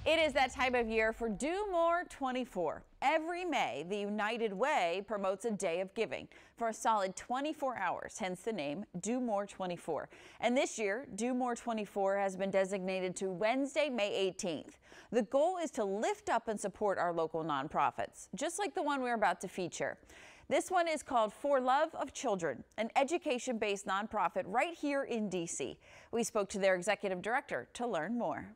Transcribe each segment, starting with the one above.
It is that time of year for Do More 24. Every May, the United Way promotes a day of giving for a solid 24 hours, hence the name Do More 24. And this year, Do More 24 has been designated to Wednesday, May 18th. The goal is to lift up and support our local nonprofits, just like the one we're about to feature. This one is called For Love of Children, an education-based nonprofit right here in D.C. We spoke to their executive director to learn more.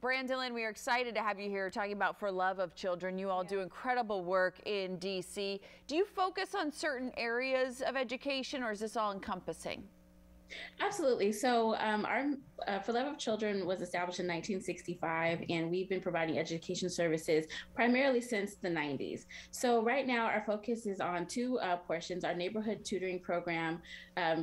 Brandelyn, we are excited to have you here talking about For Love of Children. You all do incredible work in D.C. Do you focus on certain areas of education, or is this all encompassing? Absolutely. So our For Love of Children was established in 1965, and we've been providing education services primarily since the 90s. So right now our focus is on two portions. Our neighborhood tutoring program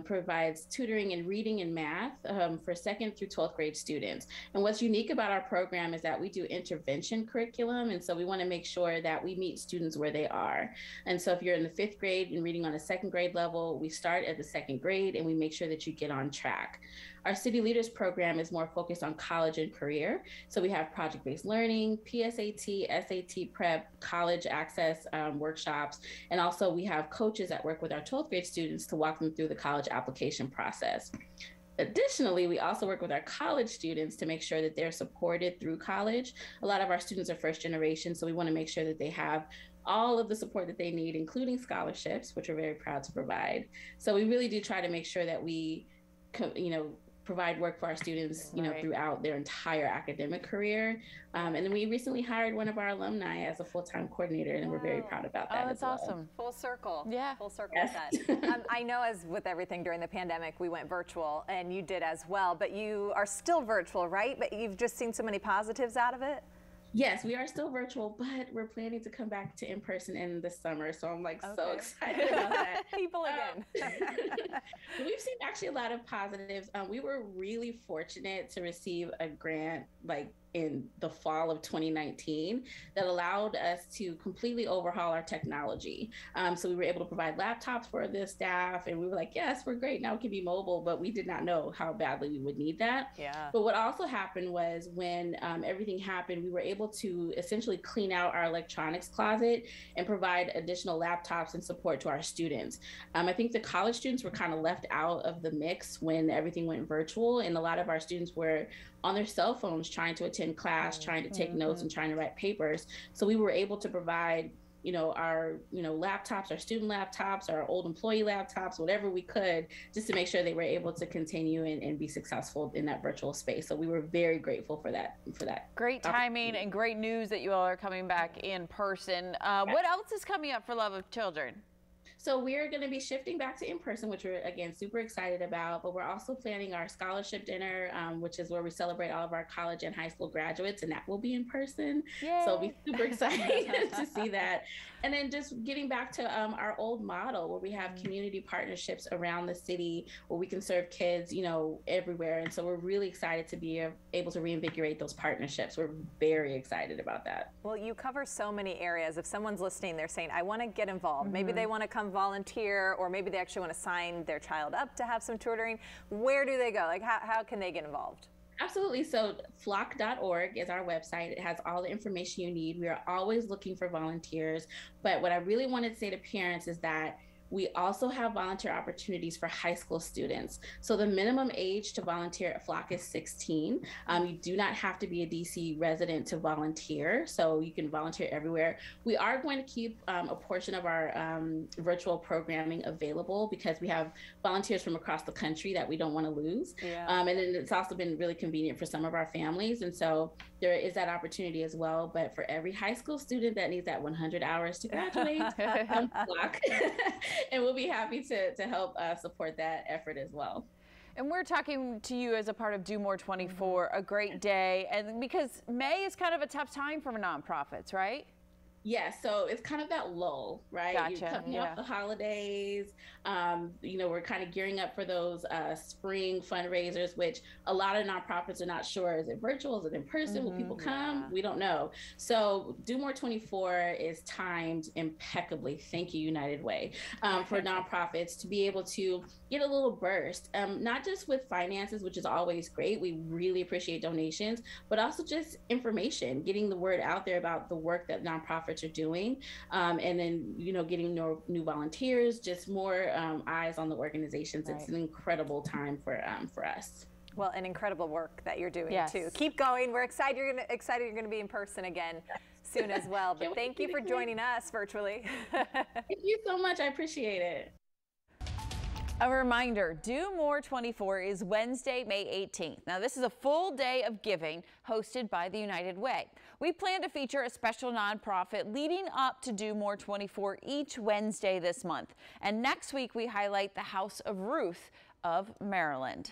provides tutoring in reading and math for 2nd through 12th grade students. And what's unique about our program is that we do intervention curriculum, and so we want to make sure that we meet students where they are. And so if you're in the 5th grade and reading on a 2nd grade level, we start at the 2nd grade and we make sure that you get on track. Our City Leaders program is more focused on college and career. So we have project-based learning, PSAT, SAT prep, college access workshops, and also we have coaches that work with our 12th grade students to walk them through the college application process. Additionally, we also work with our college students to make sure that they're supported through college. A lot of our students are first generation, so we want to make sure that they have all of the support that they need, including scholarships, which we're very proud to provide. So we really do try to make sure that we, provide work for our students, throughout their entire academic career. And then we recently hired one of our alumni as a full-time coordinator, and we're very proud about that. Oh, that's awesome. Full circle. Yeah. Full circle with that. I know as with everything during the pandemic, we went virtual, and you did as well, but you are still virtual, right? But you've just seen so many positives out of it. Yes, we are still virtual, but we're planning to come back to in-person in the summer. So I'm so excited about that. People again. We've seen actually a lot of positives. We were really fortunate to receive a grant in the fall of 2019 that allowed us to completely overhaul our technology. So we were able to provide laptops for the staff, and we were like, yes, we're great, now it can be mobile, but we did not know how badly we would need that. Yeah. But what also happened was when everything happened, we were able to essentially clean out our electronics closet and provide additional laptops and support to our students. I think the college students were kind of left out of the mix when everything went virtual, and a lot of our students were on their cell phones trying to attend class, trying to take notes and trying to write papers. So we were able to provide our laptops, our student laptops, our old employee laptops, whatever we could, just to make sure they were able to continue and be successful in that virtual space. So we were very grateful for that. Great timing and great news that you all are coming back in person. What else is coming up for Love of Children? So we're going to be shifting back to in-person, which we're, again, super excited about, but we're also planning our scholarship dinner, which is where we celebrate all of our college and high school graduates, and that will be in person. Yay. So we'll be super excited to see that. And then just getting back to our old model where we have community partnerships around the city where we can serve kids, everywhere. And so we're really excited to be able to reinvigorate those partnerships. We're very excited about that. Well, you cover so many areas. If someone's listening, they're saying, I want to get involved. Maybe they want to come volunteer, or maybe they actually want to sign their child up to have some tutoring. Where do they go? How can they get involved? Absolutely. So flock.org is our website. It has all the information you need. We are always looking for volunteers. But what I really wanted to say to parents is that we also have volunteer opportunities for high school students. So the minimum age to volunteer at Flock is 16. You do not have to be a DC resident to volunteer, so you can volunteer everywhere. We are going to keep a portion of our virtual programming available because we have volunteers from across the country that we don't want to lose. Yeah. And then it's also been really convenient for some of our families. And so there is that opportunity as well. But for every high school student that needs that 100 hours to graduate, Flock. And we'll be happy to help support that effort as well. And we're talking to you as a part of Do More 24, a great day. And because May is kind of a tough time for nonprofits, right? Yeah, so it's kind of that lull, right? You're Gotcha. coming Yeah. off the holidays. We're kind of gearing up for those spring fundraisers, which a lot of nonprofits are not sure. Is it virtual? Is it in person? Will people come? Yeah. We don't know. So Do More 24 is timed impeccably. Thank you, United Way, for nonprofits to be able to get a little burst, not just with finances, which is always great. We really appreciate donations, but also just information, getting the word out there about the work that nonprofits are doing, and then getting new volunteers, just more eyes on the organizations. Right. It's an incredible time for us. Well, an incredible work that you're doing Yes. too. Keep going. We're excited you're going to be in person again soon as well. But thank you for joining us virtually. Thank you so much. I appreciate it. A reminder, Do More 24 is Wednesday, May 18th. Now, this is a full day of giving hosted by the United Way. We plan to feature a special nonprofit leading up to Do More 24 each Wednesday this month. And next week, we highlight the House of Ruth of Maryland.